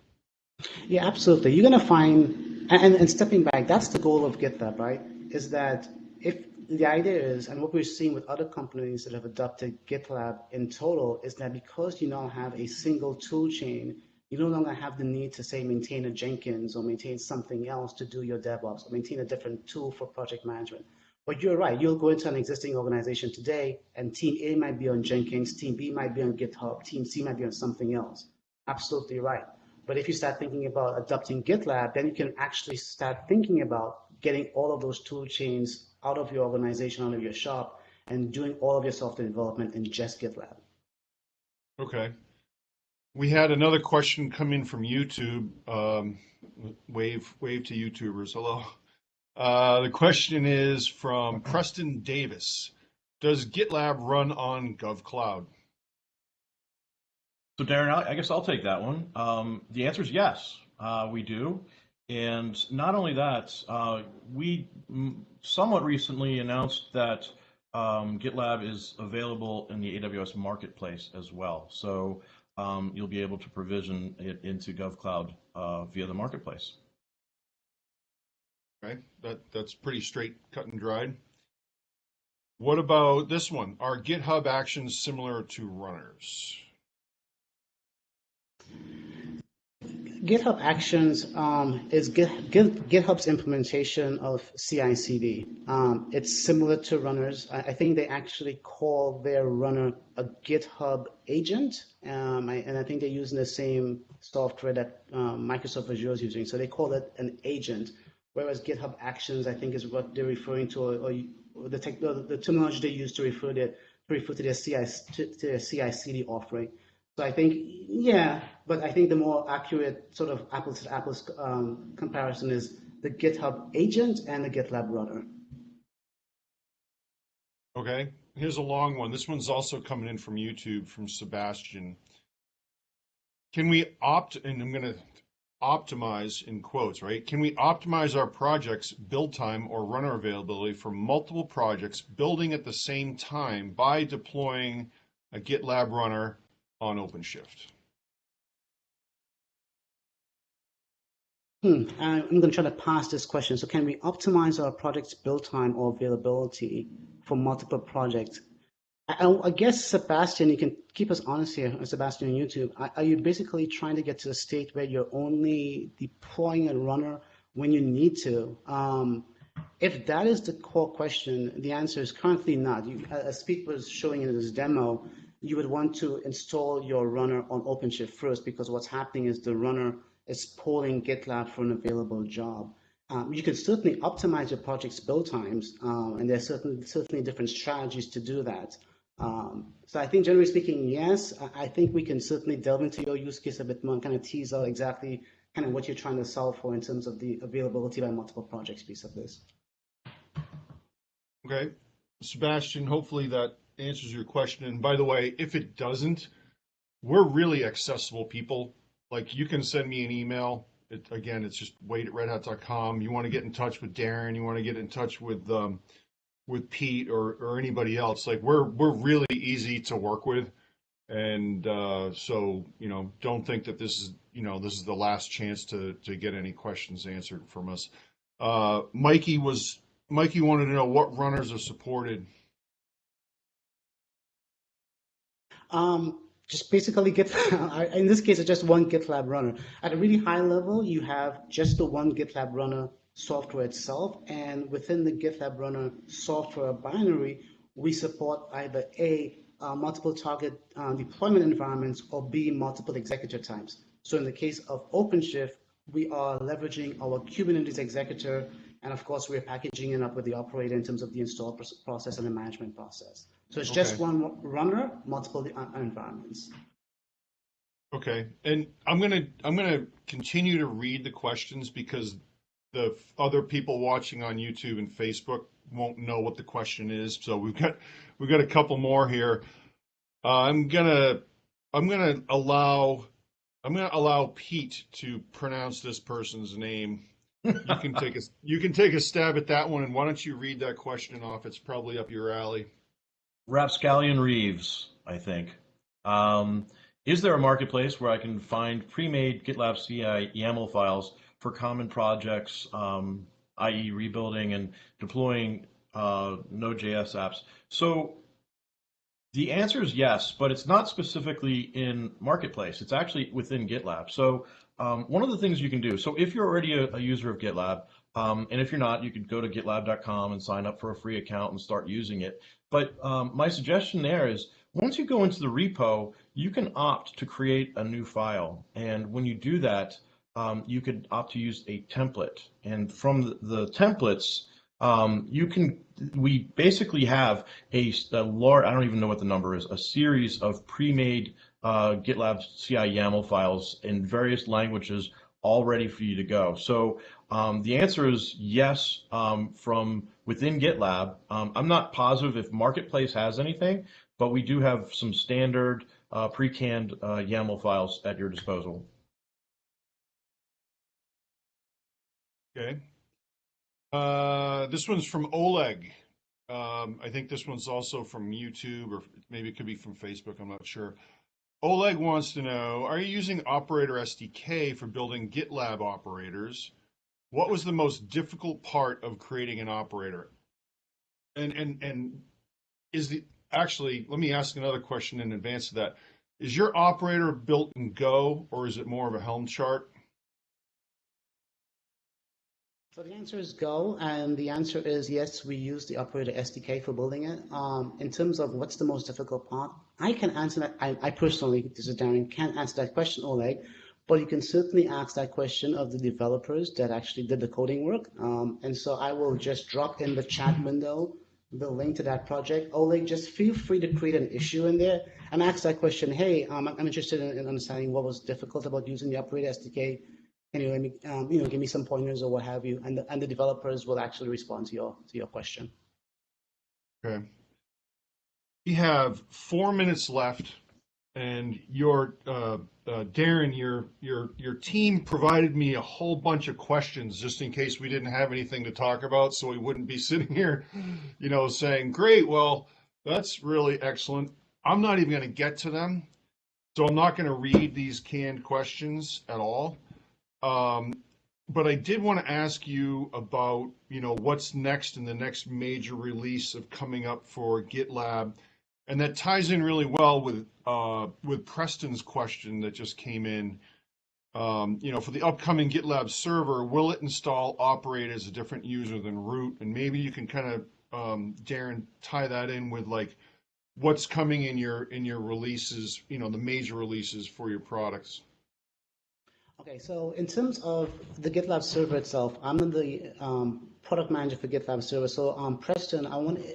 Yeah, absolutely. You're going to find, and stepping back, that's the goal of GitLab, right? Is that if the idea is, and what we're seeing with other companies that have adopted GitLab in total, is that because you now have a single tool chain, you no longer have the need to, say, maintain a Jenkins or maintain something else to do your DevOps or maintain a different tool for project management. But you're right, you'll go into an existing organization today and team A might be on Jenkins, team B might be on GitHub, team C might be on something else. Absolutely right. But if you start thinking about adopting GitLab, then you can actually start thinking about getting all of those tool chains out of your organization, out of your shop, and doing all of your software development in just GitLab. Okay. We had another question come in from YouTube. Wave to YouTubers. Hello. The question is from Preston Davis. Does GitLab run on GovCloud? So Darren, I guess I'll take that one. The answer is yes, we do. And not only that, we somewhat recently announced that GitLab is available in the AWS Marketplace as well. So you'll be able to provision it into GovCloud via the Marketplace. Okay, that's pretty straight, cut and dried. What about this one? Are GitHub actions similar to runners? GitHub Actions is GitHub's implementation of CI/CD. It's similar to runners. I think they actually call their runner a GitHub agent, and I think they're using the same software that Microsoft Azure is using. So they call it an agent, whereas GitHub Actions, I think, is what they're referring to, or the terminology they use to refer to their CI/CD offering. So I think, yeah, but I think the more accurate sort of apples to apples comparison is the GitHub agent and the GitLab runner. Okay, here's a long one. This one's also coming in from YouTube from Sebastian. Can we and I'm going to optimize in quotes, right? Can we optimize our projects build time or runner availability for multiple projects building at the same time by deploying a GitLab runner on OpenShift? I'm going to try to pass this question. So can we optimize our project's build time or availability for multiple projects? I guess, Sebastian, you can keep us honest here, Sebastian on YouTube. Are you basically trying to get to a state where you're only deploying a runner when you need to? If that is the core question, the answer is currently not. As Pete was showing in his demo, you would want to install your runner on OpenShift first, because what's happening is the runner is polling GitLab for an available job. You can certainly optimize your project's build times, and there's certainly different strategies to do that. So I think, generally speaking, yes, I think we can certainly delve into your use case a bit more and kind of tease out exactly kind of what you're trying to solve for in terms of the availability by multiple projects piece of this. Okay, Sebastian, hopefully that answers your question. And by the way, if it doesn't, we're really accessible people. Like, you can send me an email. Again, it's just wait@redhat.com. You want to get in touch with Darren, you want to get in touch with Pete or anybody else. Like we're really easy to work with, and so don't think that this is the last chance to get any questions answered from us. Mikey wanted to know what runners are supported. Just basically in this case, it's just one GitLab runner. At a really high level, you have just the one GitLab runner software itself, and within the GitLab runner software binary, we support either A, multiple target deployment environments, or B, multiple executor types. So in the case of OpenShift, we are leveraging our Kubernetes executor, and of course, we're packaging it up with the operator in terms of the install process and the management process. So it's just one runner, multiple environments. Okay, and I'm gonna continue to read the questions because the other people watching on YouTube and Facebook won't know what the question is. So we've got a couple more here. I'm gonna allow Pete to pronounce this person's name. You can take a stab at that one, and why don't you read that question off? It's probably up your alley. Rapscallion Reeves, I think. Is there a marketplace where I can find pre-made GitLab CI YAML files for common projects, i.e. rebuilding and deploying Node.js apps? So the answer is yes, but it's not specifically in Marketplace. It's actually within GitLab. So one of the things you can do, so if you're already a user of GitLab, and if you're not, you could go to gitlab.com and sign up for a free account and start using it. But my suggestion there is once you go into the repo, you can opt to create a new file. And when you do that, you could opt to use a template. And from the templates, we basically have a large, I don't even know what the number is, a series of pre-made GitLab CI YAML files in various languages all ready for you to go. So the answer is yes from within GitLab. I'm not positive if Marketplace has anything, but we do have some standard pre-canned YAML files at your disposal. Okay. This one's from Oleg. I think this one's also from YouTube, or maybe it could be from Facebook, I'm not sure. Oleg wants to know, are you using Operator SDK for building GitLab operators? What was the most difficult part of creating an operator? And actually, let me ask another question in advance of that. Is your operator built in Go, or is it more of a Helm chart? So the answer is Go, and the answer is yes, we use the Operator SDK for building it. In terms of what's the most difficult part, I can answer that. I personally, this is Darren, can't answer that question, Oleg, but you can certainly ask that question of the developers that actually did the coding work. And so I will just drop in the chat window the link to that project. Oleg, just feel free to create an issue in there and ask that question. Hey, I'm interested in understanding what was difficult about using the Operator SDK. Can you let me, give me some pointers or what have you, and the developers will actually respond to your question. Okay. We have 4 minutes left, and your Darren, your team provided me a whole bunch of questions just in case we didn't have anything to talk about, so we wouldn't be sitting here, saying, "Great, well, that's really excellent." I'm not even going to get to them, so I'm not going to read these canned questions at all. But I did want to ask you about, what's next in the next major release of coming up for GitLab. And that ties in really well with Preston's question that just came in. For the upcoming GitLab server, will it install operate as a different user than root? And maybe you can kind of, Darren, tie that in with like what's coming in your releases, the major releases for your products. Okay, so in terms of the GitLab server itself, I'm the product manager for GitLab server. So Preston, I want to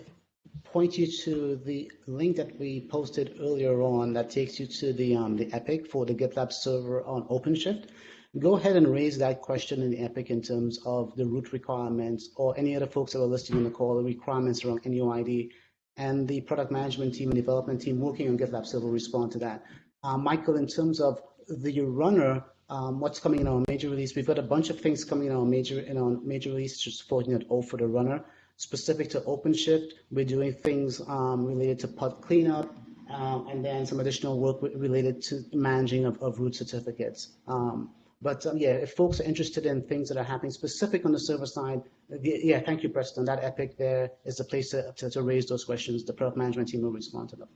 point you to the link that we posted earlier on that takes you to the epic for the GitLab server on OpenShift. Go ahead and raise that question in the epic in terms of the root requirements or any other folks that are listening on the call, the requirements around NUID, and the product management team and development team working on GitLab server will respond to that. Michael, in terms of the runner, what's coming in our major release, we've got a bunch of things coming in our major release to support .NET 0 for the runner. Specific to OpenShift, we're doing things related to pod cleanup, and then some additional work related to managing of root certificates. Yeah, if folks are interested in things that are happening specific on the server side, yeah, thank you, Preston. That epic there is the place to raise those questions. The product management team will respond to them.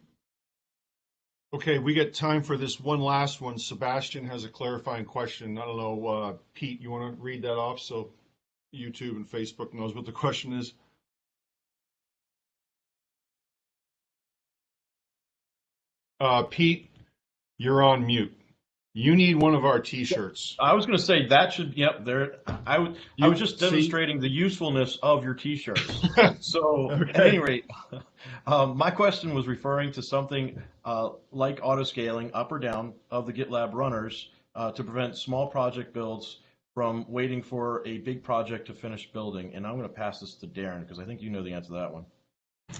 Okay, we got time for this one last one. Sebastian has a clarifying question. I don't know, Pete, you want to read that off so YouTube and Facebook knows what the question is? Pete, you're on mute. You need one of our T-shirts. I was going to say that should, yep, there. I was just demonstrating the usefulness of your T-shirts. So Okay. at any rate, my question was referring to something like auto scaling up or down of the GitLab runners to prevent small project builds from waiting for a big project to finish building. And I'm going to pass this to Darren because I think you know the answer to that one.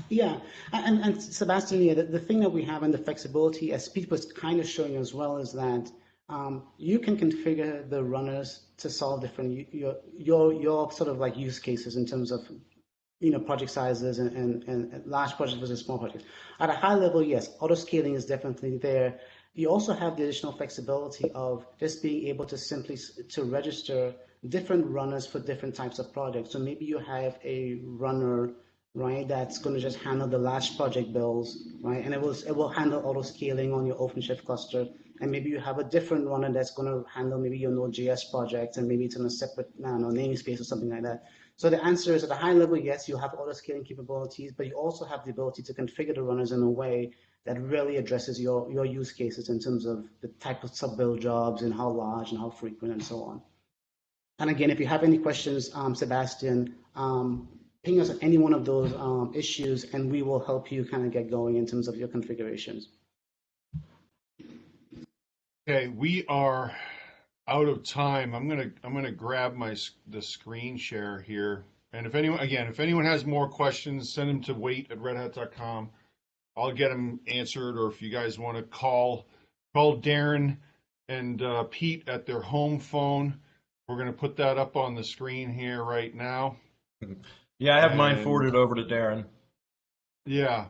Yeah, and Sebastian, yeah, the thing that we have and the flexibility, as Pete was kind of showing as well, is that you can configure the runners to solve different your sort of like use cases in terms of project sizes and large projects versus small projects. At a high level, yes, auto scaling is definitely there. You also have the additional flexibility of just being able to simply to register different runners for different types of projects. So maybe you have a runner, right, that's going to just handle the large project builds, right, and it will handle auto scaling on your OpenShift cluster. And maybe you have a different runner that's going to handle maybe your Node.js project, and maybe it's in a separate namespace or something like that. So the answer is, at a high level, yes, you have auto scaling capabilities, but you also have the ability to configure the runners in a way that really addresses your use cases in terms of the type of sub-build jobs and how large and how frequent and so on. And again, if you have any questions, Sebastian, ping us on any one of those issues, and we will help you kind of get going in terms of your configurations. Okay, we are out of time. I'm gonna grab the screen share here. And if anyone has more questions, send them to wait@redhat.com. I'll get them answered. Or if you guys want to call Darren and Pete at their home phone. We're gonna put that up on the screen here right now. Yeah, I have mine forwarded over to Darren. Yeah.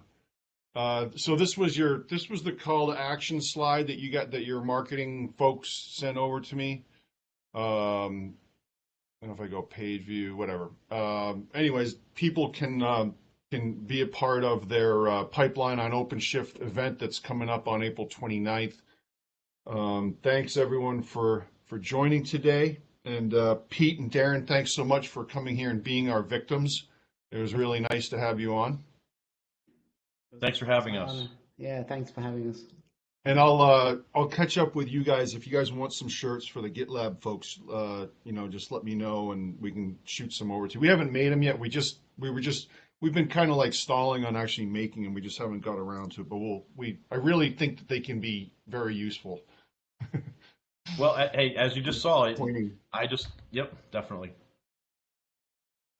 So this was the call to action slide that your marketing folks sent over to me. I don't know if I go page view, whatever. Anyways, people can be a part of their pipeline on OpenShift event that's coming up on April 29th. Thanks everyone for joining today. And Pete and Darren, thanks so much for coming here and being our victims. It was really nice to have you on. Thanks for having us. Yeah, thanks for having us. And I'll catch up with you guys if you guys want some shirts for the GitLab folks. Just let me know and we can shoot some over to you. We haven't made them yet. We've been kind of like stalling on actually making them. We just haven't got around to it. But I really think that they can be very useful. Well, hey, as you just saw, yep, definitely.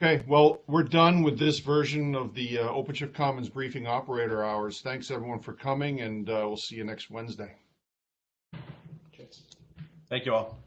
Okay, well, we're done with this version of the OpenShift Commons briefing operator hours. Thanks everyone for coming, and we'll see you next Wednesday. Thank you all.